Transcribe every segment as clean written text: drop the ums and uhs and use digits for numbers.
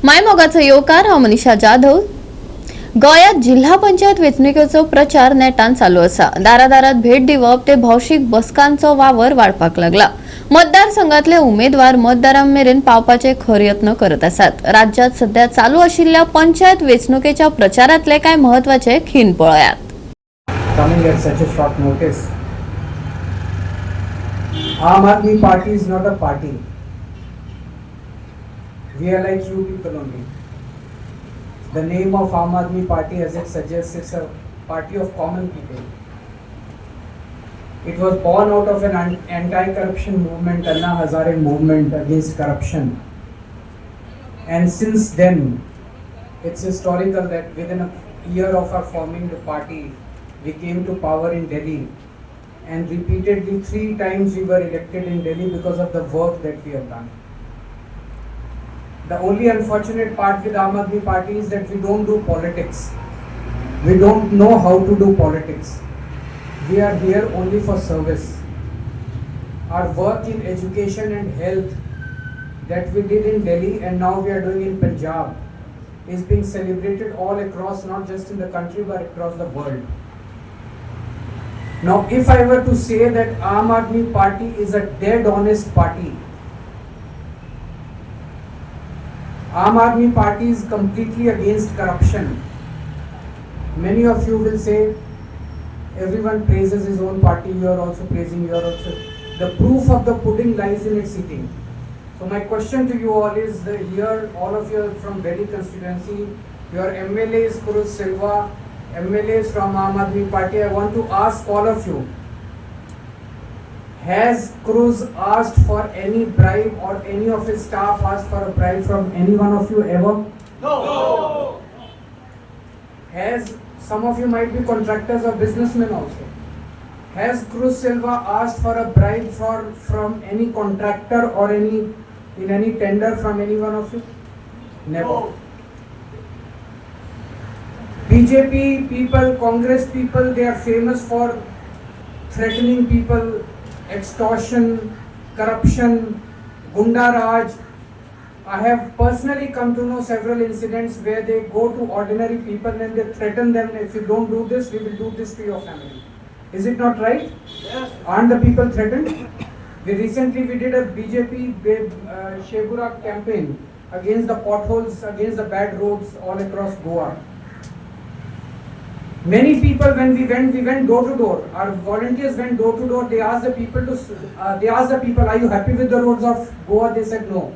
मायमोगाचा योकार हांव मनीषा जाधव. गोंयांत जिल्हा पंचायत वेंचणुकेचो प्रचार नेटान चालू आसा. दारादारात भेट दिवप ते भौशीक बसकांचो वावर वाडपाक लागला. मतदारसंघातले उमेदवार मतदारांमेरेन पावपाचे खर यत्न करत आसात. राज्यात सध्या चालू आशिल्ल्या पंचायत वेंचणुकेच्या प्रचारांतले कांय महत्वाचे खीण पळयात. Coming at such a short notice, Aam Aadmi Party is not a party. We are like you people only. The name of Aam Aadmi Party, as it suggests, it's a party of common people. It was born out of an anti-corruption movement, Anna Hazare movement against corruption. And since then, it's historical that within a year of our forming the party, we came to power in Delhi, and repeatedly 3 times we were elected in Delhi because of the work that we have done. The only unfortunate part with Aam Aadmi Party is that we don't do politics. We don't know how to do politics. We are here only for service. Our work in education and health that we did in Delhi and now we are doing in Punjab is being celebrated all across, not just in the country but across the world. Now, if I were to say that Aam Aadmi Party is a dead honest party, Aam Aadmi Party is completely against corruption. Many of you will say, everyone praises his own party, you are also praising, you are also. The proof of the pudding lies in its eating. So my question to you all is, here all of you are from Delhi constituency, your MLA is Cruz Silva, MLAs from Aam Aadmi Party. I want to ask all of you, has Cruz asked for any bribe or any of his staff asked for a bribe from any one of you ever? No. Has, some of you might be contractors or businessmen also. Has Cruz Silva asked for a bribe from any contractor or in any tender from any one of you? Never. No. BJP people, Congress people, they are famous for threatening people, extortion, corruption, Gunda Raj. I have personally come to know several incidents where they go to ordinary people and they threaten them, if you don't do this, we will do this to your family. Is it not right? Yes. Aren't the people threatened? We did a BJP Shebura campaign against the potholes, against the bad roads all across Goa. Many people, when we went door to door. Our volunteers went door to door. They asked the people, are you happy with the roads of Goa? They said no.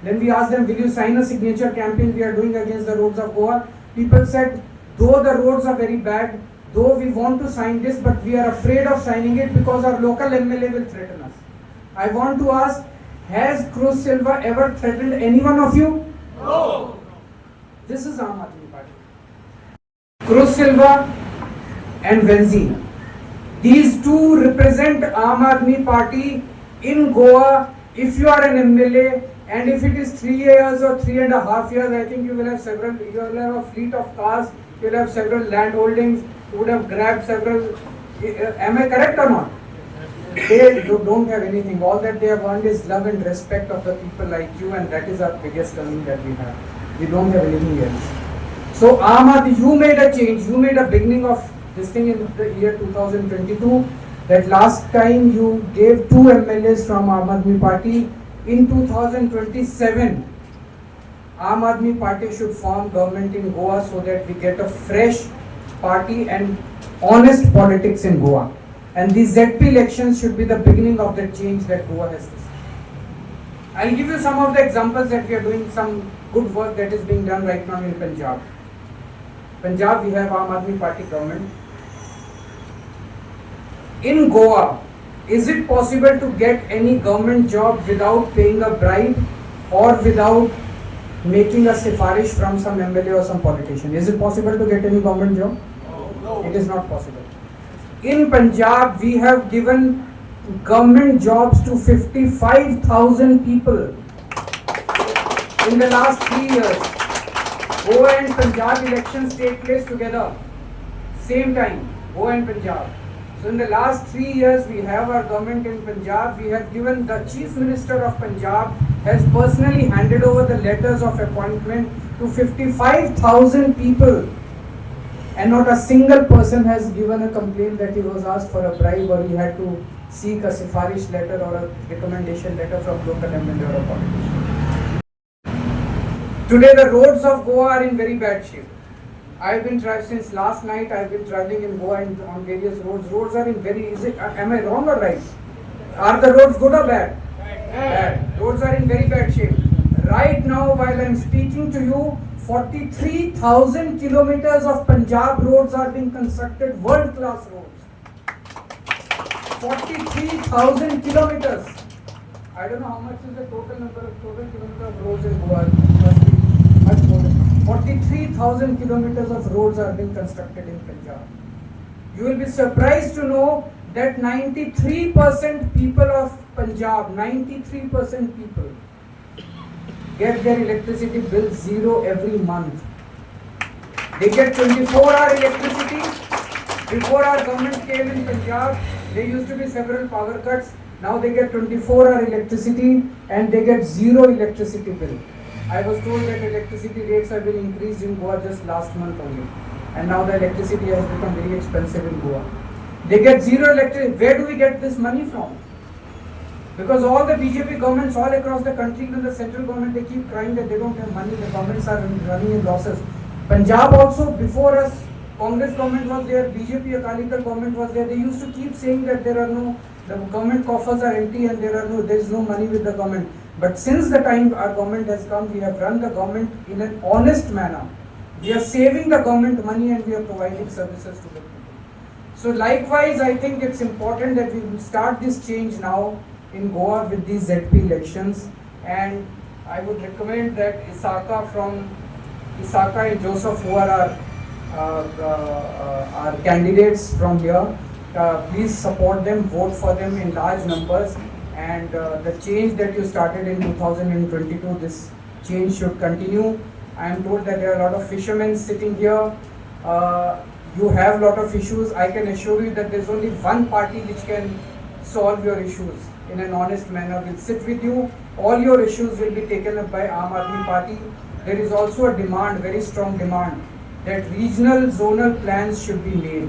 Then we asked them, will you sign a signature campaign we are doing against the roads of Goa? People said, though the roads are very bad, though we want to sign this, but we are afraid of signing it because our local MLA will threaten us. I want to ask, has Cruz Silva ever threatened any one of you? No. This is Aam Aadmi Party. Cruz Silva and Venzi. These two represent Aam Aadmi Party in Goa. If you are an MLA and if it is 3 years or 3.5 years, I think you will have a fleet of cars, you will have several land holdings, you would have grabbed several. Am I correct or not? They don't have anything. All that they have earned is love and respect of the people like you, and that is our biggest earning that we have. We don't have anything else. So Aam Aadmi, you made a change, you made a beginning of this thing in the year 2022, that last time you gave 2 MLAs from Aam Aadmi Party. In 2027, Aam Aadmi Party should form government in Goa so that we get a fresh party and honest politics in Goa. And these ZP elections should be the beginning of the change that Goa has to see. I'll give you some of the examples that we are doing some good work that is being done right now in Punjab. Punjab, we have Aam Aadmi Party government. In Goa, is it possible to get any government job without paying a bribe or without making a sifarish from some MLA or some politician? Is it possible to get any government job? No. It is not possible. In Punjab, we have given government jobs to 55,000 people in the last 3 years. Goa and Punjab elections take place together, same time, Goa and Punjab. So in the last 3 years, we have our government in Punjab. We have given the Chief Minister of Punjab has personally handed over the letters of appointment to 55,000 people, and not a single person has given a complaint that he was asked for a bribe or he had to seek a sifarish letter or a recommendation letter from local MLA or a politician. Today the roads of Goa are in very bad shape. I've been driving since last night. I've been traveling in Goa on various roads. Roads are in very easy. Am I wrong or right? Are the roads good or bad? Bad. Roads are in very bad shape. Right now, while I'm speaking to you, 43,000 kilometers of Punjab roads are being constructed, world-class roads. 43,000 kilometers. I don't know how much is the total kilometer of roads in Goa. Must be much more than 43,000 kilometers of roads are being constructed in Punjab. You will be surprised to know that 93% people of Punjab, 93% people get their electricity bill zero every month. They get 24-hour electricity. Before our government came in Punjab, there used to be several power cuts. Now they get 24-hour electricity and they get zero electricity bill. I was told that electricity rates have been increased in Goa just last month only. And now the electricity has become very expensive in Goa. They get zero electricity. Where do we get this money from? Because all the BJP governments all across the country, even the central government, they keep crying that they don't have money, the governments are running in losses. Punjab also, before us, Congress government was there, BJP Akali Dal government was there, they used to keep saying that the government coffers are empty and there is no money with the government. But since the time our government has come, we have run the government in an honest manner. We are saving the government money and we are providing services to the people. So likewise, I think it's important that we will start this change now in Goa with these ZP elections, and I would recommend that Isaka and Joseph, who are our candidates from here, please support them, vote for them in large numbers, and the change that you started in 2022, this change should continue. I am told that there are a lot of fishermen sitting here. You have a lot of issues. I can assure you that there is only one party which can solve your issues in an honest manner. Will sit with you. All your issues will be taken up by Aam Aadmi Party. There is also a demand, very strong demand, that regional zonal plans should be made.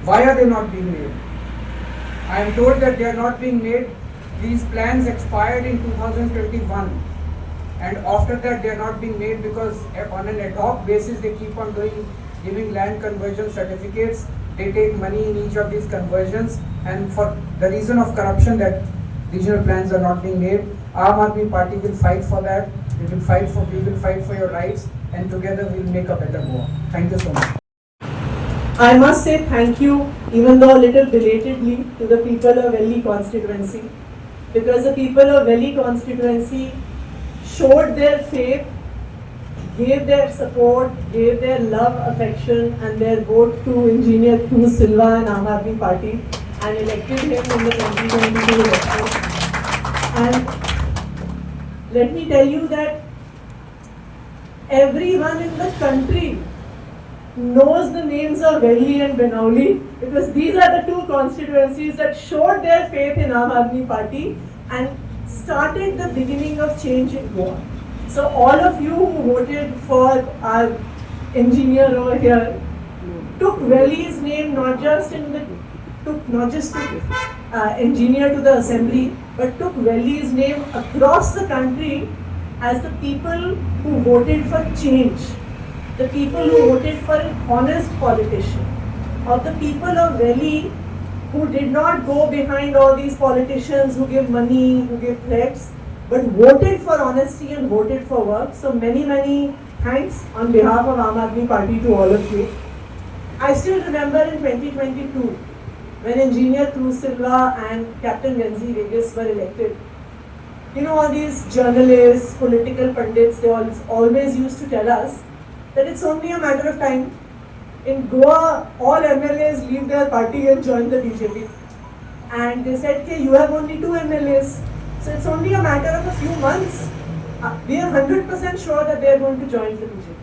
Why are they not being made? I am told that they are not being made. These plans expired in 2021, and after that they are not being made because on an ad hoc basis they keep on giving land conversion certificates. They take money in each of these conversions, and for the reason of corruption that regional plans are not being made. Aam Aadmi Party will fight for that. We will fight for your rights, and together we will make a better Goa. Thank you so much. I must say thank you, even though a little belatedly, to the people of Velli constituency, because the people of Velli constituency showed their faith, gave their support, gave their love, affection and their vote to Engineer Cruz Silva and Aam Aadmi Party, and elected him in the 2022 election. And let me tell you that everyone in the country knows the names of Velli and Benauli, because these are the two constituencies that showed their faith in Aam Aadmi Party and started the beginning of change in Goa. So all of you who voted for our engineer over here took Velli's name not just engineer to the assembly, but took Velli's name across the country as the people who voted for change, the people who voted for an honest politician, or the people of Velli who did not go behind all these politicians who give money, who give threats, but voted for honesty and voted for work. So many thanks on behalf of Aam Aadmi Party to all of you. I still remember in 2022 when Engineer Cruz Silva and Captain Venzi Vegas were elected. You know, all these journalists, political pundits, they always used to tell us that it's only a matter of time. In Goa, all MLAs leave their party and join the BJP. And they said, okay, you have only 2 MLAs. So it's only a matter of a few months. We are 100% sure that they are going to join the BJP.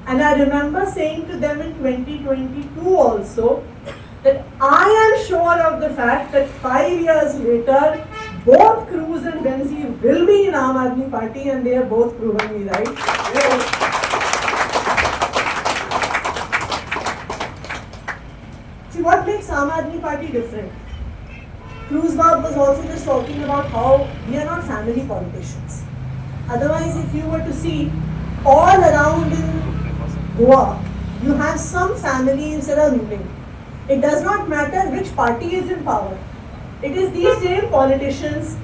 And I remember saying to them in 2022 also that I am sure of the fact that 5 years later, both Cruz and Benzi will be in Aam Aadmi Party, and they have both proven me right. See, what makes Aam Aadmi Party different? Cruz Bab was also just talking about how we are not family politicians. Otherwise, if you were to see all around in Goa, you have some families that are ruling. It does not matter which party is in power. It is these same politicians.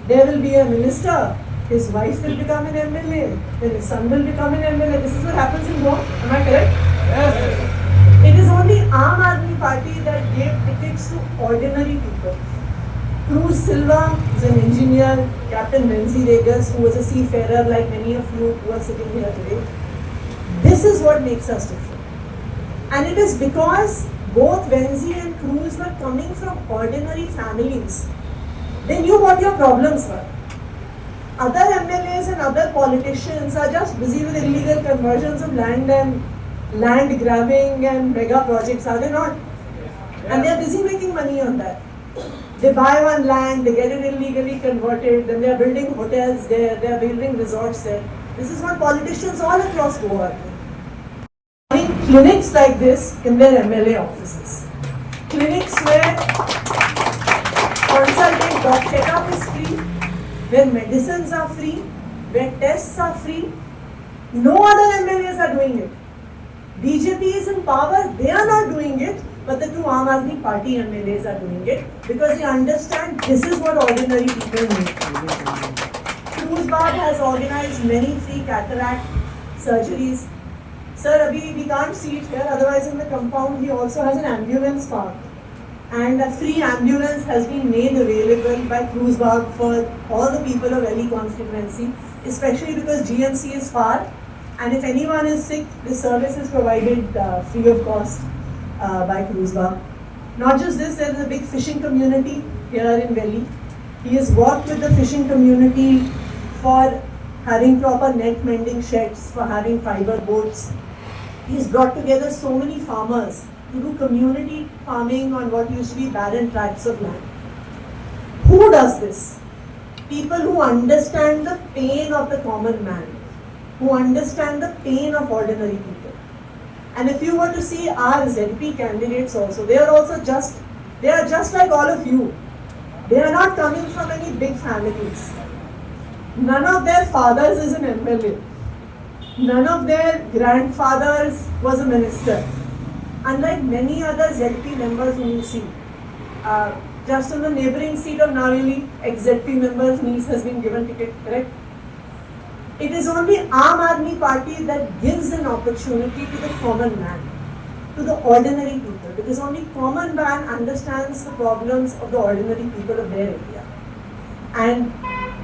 There will be a minister, his wife will become an MLA, then his son will become an MLA. This is what happens in Goa. Am I correct? Yes. It is only Aam Aadmi Party that gave tickets to ordinary people. Cruz Silva is an engineer, Captain Benzi Regas, who was a seafarer like many of you who are sitting here today. This is what makes us different. And it is because both Benzi and Cruz were coming from ordinary families. They knew what your problems were. Other MLAs and other politicians are just busy with illegal conversions of land and land grabbing and mega projects, are they not? And they are busy making money on that. They buy one land, they get it illegally converted, then they are building hotels there, they are building resorts there. This is what politicians all across Goa are doing. Having clinics like this in their MLA offices. Clinics where consulting doc checkup is free, where medicines are free, where tests are free. No other MLAs are doing it. BJP is in power, they are not doing it, but the two Aam Aadmi Party MLAs are doing it because they understand this is what ordinary people need. Cruz Bab has organized many free cataract surgeries. Sir, abhi we can't see it here, otherwise in the compound he also has an ambulance park. And a free ambulance has been made available by Cruz Bab for all the people of Delhi constituency, especially because GMC is far. And if anyone is sick, this service is provided free of cost by Cruz Bab. Not just this, there is a big fishing community here in Delhi. He has worked with the fishing community for having proper net mending sheds, for having fiber boats. He's brought together so many farmers to do community farming on what used to be barren tracts of land. Who does this? People who understand the pain of the common man, who understand the pain of ordinary people. And if you were to see our ZP candidates also, they are just like all of you. They are not coming from any big families. None of their fathers is an MLA. None of their grandfathers was a minister. Unlike many other ZP members whom you see, just in the neighboring seat of Naveli, ex-ZP member's niece has been given ticket, correct? It is only Aam Aadmi Party that gives an opportunity to the common man, to the ordinary people, because only common man understands the problems of the ordinary people of their area. And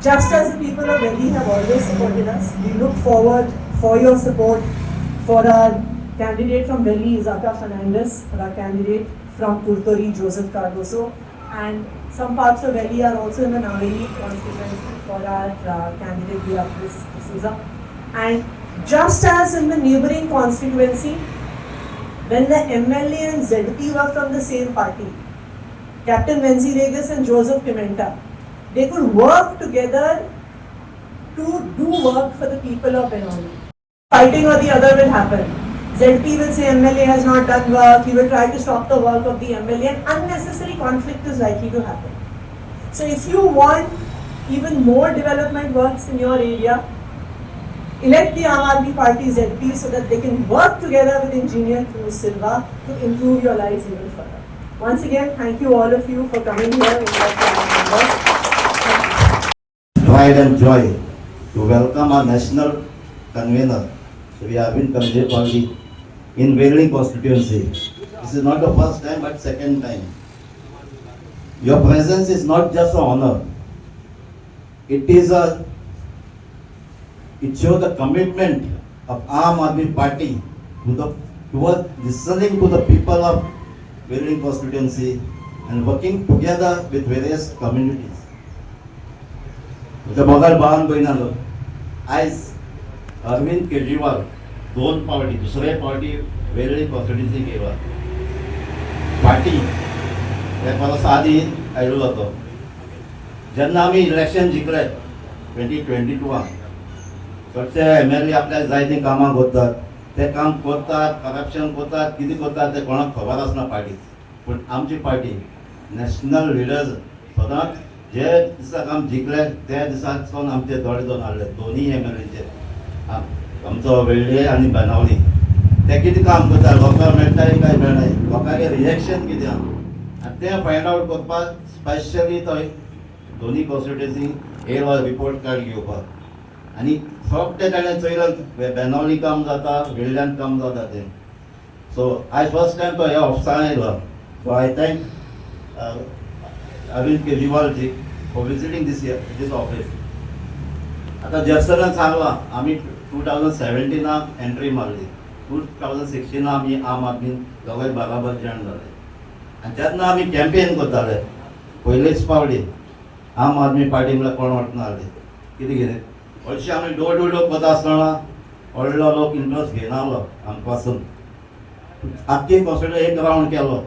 just as the people of Delhi have always supported us, we look forward for your support for our candidate from Delhi, Izaka Fernandez, for our candidate from Kurtori, Joseph Cardoso, and some parts of Delhi are also in the Naveli constituency for our candidate Beatrice D'Souza. And just as in the neighboring constituency, when the MLA and ZP were from the same party, Captain Benzi Regas and Joseph Pimenta, they could work together to do work for the people of Benoni. Fighting or the other will happen. ZP will say MLA has not done work, he will try to stop the work of the MLA, and unnecessary conflict is likely to happen. So if you want even more development works in your area, elect the Aam Aadmi Party ZP so that they can work together with Engineer Cruz Silva to improve your lives even further. Once again, thank you all of you for coming here in Pride and joy to welcome our national convener, Shri Arvind Kamje Party, in Vailing constituency. This is not the first time but second time. Your presence is not just an honor. It shows the commitment of Aam Aadmi Party towards listening to the people of Vailing constituency and working together with various communities. मोगाल बाळान पळयनालो आयज अरविंद केजरीवाल दोन पावटी दुसरे पावटी वेगळी constituency घेवा party एक verse आदी आयिल्लो तो जेन्ना आमी इलेक्शन जिखले 2022 चडशे MLA आपल्याक जायतीं कामां करतात ते काम करतात करप्शन करतात कितें करतात ते कोणाक खबर आसना पार्टी पूण आमची पार्टी नॅशनल लिडर्स सदांच जे दिसाक आमी जिखले त्या दिसाक आमचे दोळे दोन हाडले दोनी MLAचे आमचो वेळ्ळे आनी बेनावली ते कितें काम करता लोकांक मेळटाय काय मेळनाय लोकांचे रिएक्शन कितें आनी तें फायंड आवट करपाक स्पेशली थंय दोनी कॉन्स्टिट्युएन्सी येयलो रिपोर्ट कार्ड घेवपाक आनी फक्त ताणें चोयलो बेनावली काम जाता वेळ्ळ्यान काम जाता तें सो आयज फर्स्ट टायम तो ह्या ऑफिसान येयलो so I thank Arvind Kejriwal ji for visiting this office आतां जर्सनान सांगलां आमी 2017 एंट्री मारली 2016 आमी आम आदमी दोगांय बराबर जॉयन जाले आनी तेन्ना आमी कॅम्पेन करताले पयलेच फावटी आम आदमी पार्टी म्हळ्यार कोण वचना जाली कितें कितें हरशीं आमी डोर टू डोर करता आसतना व्हडलो लोक इंट्रस्ट घेनाहलो आमचे पासून आख्खी कॉन्स्टिट्युएन्सी एक रावंड केलो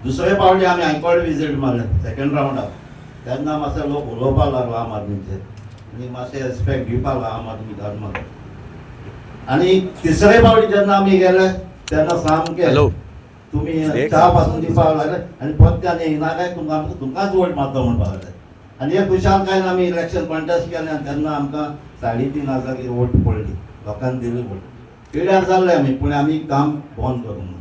दुसरे फावटी आमी हायकोर्ट विजीट मारले सेकंड रावंडाक तेन्ना मातशे लोक उलोवपाक लागलो आम आदमीचे आनी मातशें रेस्पेक्ट दिवपाक लागलो आम आदमी धर्माक आनी तिसरे फावटी जेन्ना आमी गेले तेन्ना सामकें तुमी च्या पासून दिवपाक लागले आनी पत्त्यान येयना काय तुमकांच वोट मारता म्हणपाक लागले आनी हे खुशालकायेन आमी इलेक्शन कॉन्टेस्ट केलें आनी तेन्ना आमकां 3.5 कितें वोट पडली लोकांनी दिली वोट पिड्यार जाल्ले आमी पूण आमी काम बंद करूंक ना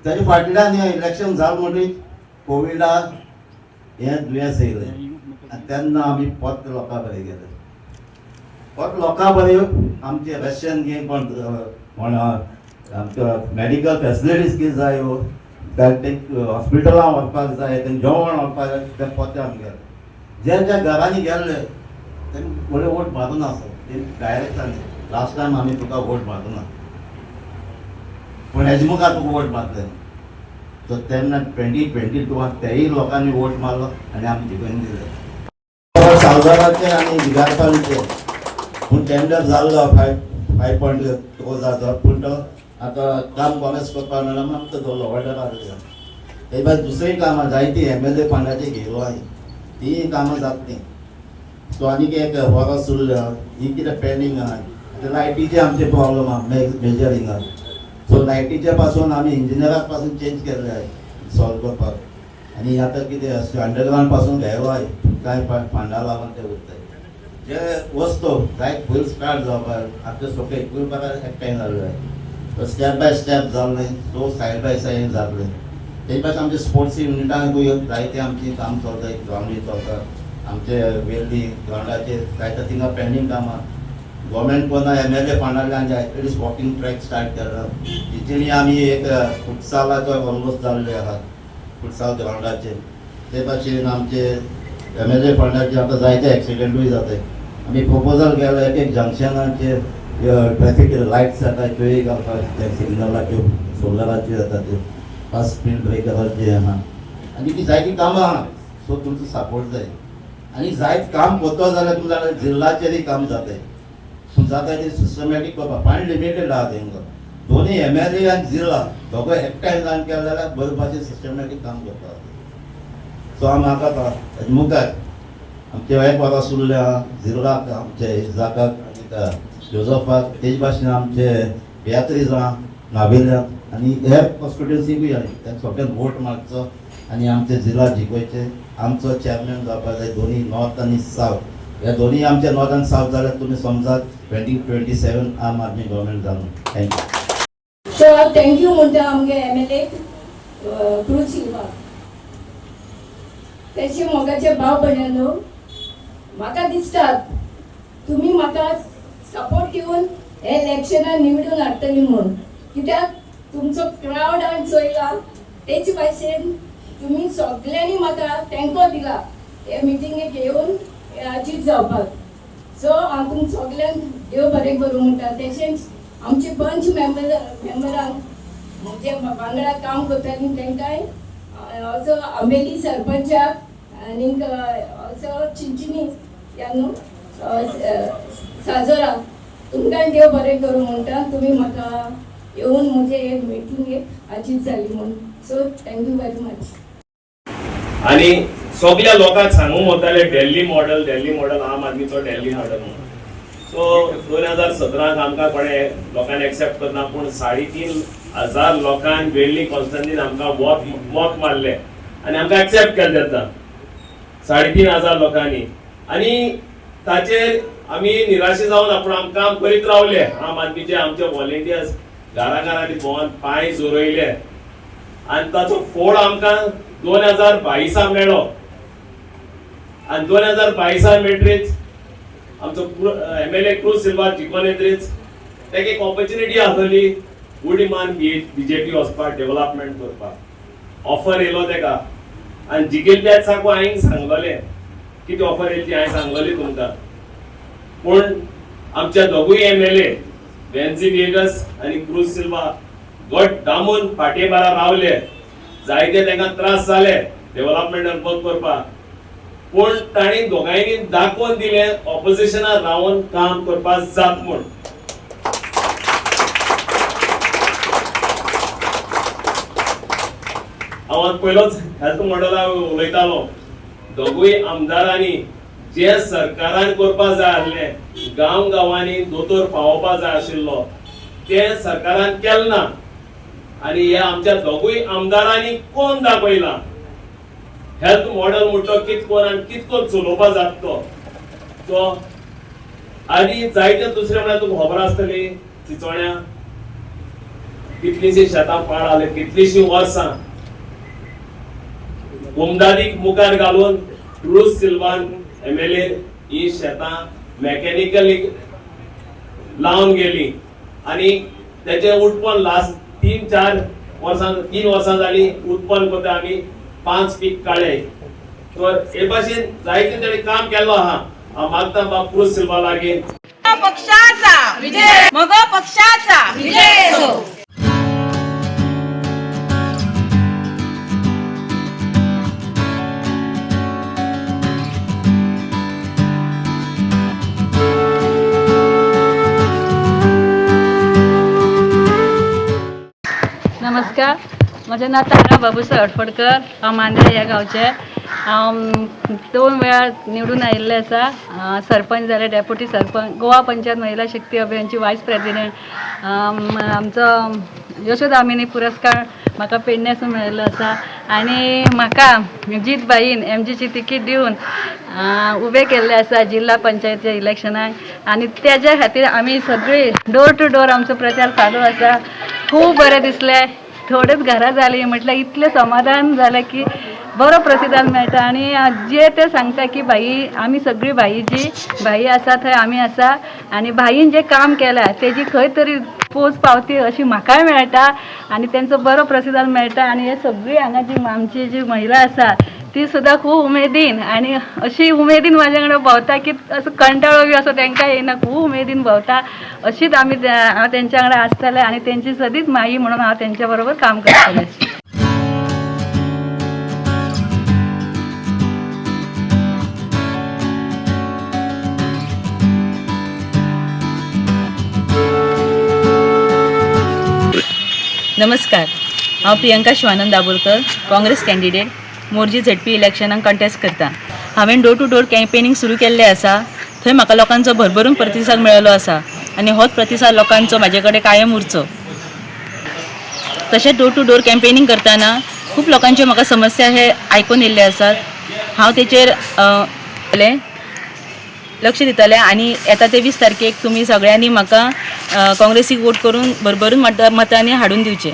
ताचे फाटल्यान हें इलेक्शन जालें म्हणटकीच कोविडाक हें दुयेंस येयलें आनी तेन्ना आमी परत लोकां बरें गेले परत लोकां बरें आमचे रेशन घे कोण आमकां मेडिकल फॅसिलिटीज कितें जाय हॉस्पिटलां व्हरपाक जाय तें जेवण व्हरपाक जाय तें पोते आमी गेले ज्या ज्या घरांनी गेल्ले तेमी फुडें वोट मारूं नासत ते डायरेक्ट सांगले लास्ट टायम आमी तुका वोट मारूं ना पूण हेजे मुखार तुका वोट मारतले सो तेन्ना 2022 तेय लोकांनी वोट मारलो आनी आमी जिखून दिले सावजाराचे आनी दिगारपालीचे पूण टेंडर जाल्लो 5.2 पूण तो आतां काम कॉमेस करपाक मेळना म्हण आमकां दवरलो ऑर्डर आसली ते भायर दुसरीय कामां जायतीं MLA फंडाची घेयलो हांवें तीय कामां जातलीं सो आनीक एक वर्स उरलें ही कितें पेंडींग आहा लायटीचे आमचे प्रॉब्लम आहा मेजर हिंगा सो लायटीचे पासून आमी इंजिनियराक पासून चेंज केल्ले आहाय सॉल्व करपाक आनी आतां कितें अंडरग्रावंड पासून घ्यायलो हांवें कांय फंडा लागून ते उरताय जे वस्तू जाय पयलीं स्टार्ट जावपाक आतां सगळें एकूच एकठांय जाल्ले आहाय स्टेप बाय स्टेप जाल्लें सो सायड बाय सायड जाल्लें ते भायर आमचे स्पोर्ट्स युनिटांकूय जायते आमची काम चलताय ग्रावंडी चलता आमचे वेल्ली ग्रावंडाचे जायते थिंगा पेंडींग कामां गव्हर्मेंट कोणा MLA फंडांतल्यान एटलिस्ट वॉकिंग ट्रॅक स्टार्ट केला तितून आमी एक फुटसालाचो ऑलमोस्ट जाल्ले आहा फुटसाल ग्रावंडाचे ते भाशेन आमचे MLA फंडाचे आतां जायते एक्सिडेंटूय जाताय आमी प्रपोजल केला एक जंक्शनाचे ट्रॅफिक लायट्स जाता त्योय घालपाक ते सिग्नलाच्यो सोलराच्यो जाता त्यो फास्ट स्पीड ब्रेकराचे आहा आनी ती जायतीं कामां आहा सो तुमचो सपोर्ट जाय आनी जायत काम करता जाल्यार तुमकां जाल्यार जिल्लाचेरय काम जाताय पूण जाता ते सिस्टमॅटीक करपाक फंड लिमिटेड आहा तेंकां दोनी MLA आनी जिल्ला दोगोय एकठांय जावन केले जाल्यार बरे भाशेन सिस्टमॅटीक काम करता सो हांव म्हाका हेजे मुखार आमचे एक वर्स उरलें आहा जिल्लाक आमचे इजाकाक आनी जोजफाक तेजे भाशेन आमचे बेत्रीज आहा नावेल्याक आनी हे कॉन्स्टिट्युएन्सीकूय तांकां सगळ्यांक वोट मारचो आनी आमचे जिल्ला जिखोवचे आमचो चॅरमॅन जावपाक जाय दोनी नॉर्थ आनी सावथ हे दोनी आमचे नॉर्थ आनी सावथ जाल्यार तुमी समजात 2027 आम आदमी गव्हर्मेंट जावन थँक्यू सो थँक्यू म्हणटा आमगे MLA क्रूज सिल्वा तेचे मोगाचे भाव भयणो म्हाका दिसता तुमी म्हाका सपोर्ट दिवन हे इलेक्शनान निवडून हाडटली म्हूण कित्याक तुमचो क्रावड हांवें चोयला तेचे भाशेन तुमी सगळ्यांनी म्हाका तेंको दिला हे मिटिंगेक येवन अचीव जावपाक सो हांव तुमकां सगळ्यांक देव बरें करूं म्हणटा तशेंच आमचे पंच मेंबरांक म्हणजे वांगडा काम करतालीं तेंकाय असो अमेली सरपंचाक आनीक असो चिंचिनी या न्हू साजोरा तुमकां देव बरें करूं म्हणटा तुमी म्हाका येऊन मुझे एक मीटिंग अचीव झाली म्हणून. So thank you very much. आणि सगळ्या लोकांक सांगूंक वताले दिल्ली मॉडेल आम आदमीचो दिल्ली मॉडेल म्हणून. सो 2017 आमकां कोणे लोकांनी एक्सेप्ट करना, पूण 3,500 लोकांक वेल्ली कॉन्स्टिट्युएंसीन आमकां वॉक मारले आनी आमकां एक्सेप्ट केले तेन्ना 3,500 लोकांनी. आनी ताचेर आमी निराशे जावन आपूण आमकां करीत रावले. आम आदमीचे आमचे व्हॉलेंटियर्स घरांनी भोंवन पांय जोरयले आनी ताचो फोड आमकां 2022 मेळ्ळो. आनी 2022 मेळटरीच आमचो MLA क्रूज सिल्वा जिखून येतरीच तेका एक ऑपॉर्च्युनिटी आसली उडीमान BJP वचपाक डेव्हलपमेंट करपाक. ऑफर येयलो तेका आनी जिखील त्याच साकू हांवें सांगलोलें कितें ऑफर येयली ती हांवें सांगलोली तुमकां. पूण आमच्या दोगूय MLA वेन्सी विएगस आनी क्रूज सिल्वा गट दामून फाटीं बारा रावले. जायते तांकां त्रास जाले डेव्हलपमेंट वर्क करपाक, पूण तांणी दोगांयनी दाखोवन दिलें ऑपोजिशनाक रावन काम करपाक जात म्हूण. हांव पयलोच हेल्थ मॉडेला उलयतालो. दोगूय आमदारांनी जे सरकारान करपाक जाय आसलें, गांवांनी दोतोर पावोवपाक जाय आशिल्लो, तें सरकारान केलें ना. आनी ह्या आमच्या दोगूय आमदारांनी कोण दाखयला हेल्थ मॉडेल म्हणतो कितकोन आनी कितको चलोवपा जाता तो. सो आनी जायते दुसरे म्हळ्यार तुका खबर आसतली चिंचोण्या कितलीशीं शेतां पाड जाले, कितलीशीं वर्सां उमदादीक मुखार घालून क्रूज सिल्वान MLA ही शेतां मॅकॅनिकली लावन गेली आनी तेचे उत्पन्न लास्ट 3 वर्सां जाली उत्पन्न करता आमी 5 पीक काडले. तर हे भाशेन जायते तेणी काम केल्लो आहा. हांव मागता बाब क्रूज सिल्वा लागीं पक्षाचा विजय, मग पक्षाचा विजय असो. नमस्कार, माझे नाव तारा बाबूसाहेब हडफडकर. हांव मांद्रे ह्या गांवचे. हांव 2 वेळा निवडून आयिल्लें आसा. सरपंच जाले, डेप्युटी सरपंच, गोवा पंचायत महिला शक्ती अभियानची वायस प्रेसिडेंट. आमचो यशोदामिनी पुरस्कार म्हाका पेडण्यासून मेळिल्लो आसा. आनी म्हाका जीत बाईन MGची तिकीट दिवन उबें केल्लें आसा जिल्हा पंचायतीच्या इलेक्शनाक. आनी तेज्या खातीर आमी सगळी डोर टू डोर आमचो प्रचार चालू आसा. खूब बरें दिसलें. थोडेच घरां जालीं म्हटल्यार इतलें समाधान जालें की बरो प्रतिसाद मेळटा. आनी जे ते सांगता की भाई आमी सगळी भाईची भाई आसा थंय आमी आसा आनी भाईन जें काम केलां तेजी खंय तरी पोच पावती अशी म्हाकाय मेळटा आनी तेंचो बरो प्रतिसाद मेळटा. आनी हे सगळी हांगा जी आमची जी महिला आसा ती सुद्दां खूब उमेदीन आनी अशी उमेदीन म्हाजे कडेन भोंवता की असो कंटाळो बी असो तांकां येना. खूब उमेदीन भोंवता. अशीच आमी हांव तेंच्या कडेन आसतलें आनी तेंची सदींच माई म्हणून हांव तेंच्या बरोबर काम करतलें. नमस्कार, हांव प्रियंका शिवानंद दाबोलकर, काँग्रेस कॅन्डिडेट, मोरजी ZP इलेक्शनाक कंटेस्ट करता. हांवें डोर टू डोर कॅम्पेनींग सुरू केल्लें आसा. थंय म्हाका लोकांचो भरभरून प्रतिसाद मेळिल्लो आसा आनी होच प्रतिसाद लोकांचो म्हाजे कडेन कायम उरचो. तशेंच डोर टू डोर कॅम्पेनींग करतना खूब लोकांच्यो म्हाका समस्या हे आयकून येयल्ले आसात. हांव तेचेर लक्ष दितलें आनी येता ते 20 तारखेक तुमी सगळ्यांनी म्हाका काँग्रेसीक वोट करून भरभरून मतांनी हाडून दिवचें.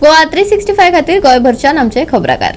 गोवा 365 खातीर गोंयभरच्यान आमचे खबराकार.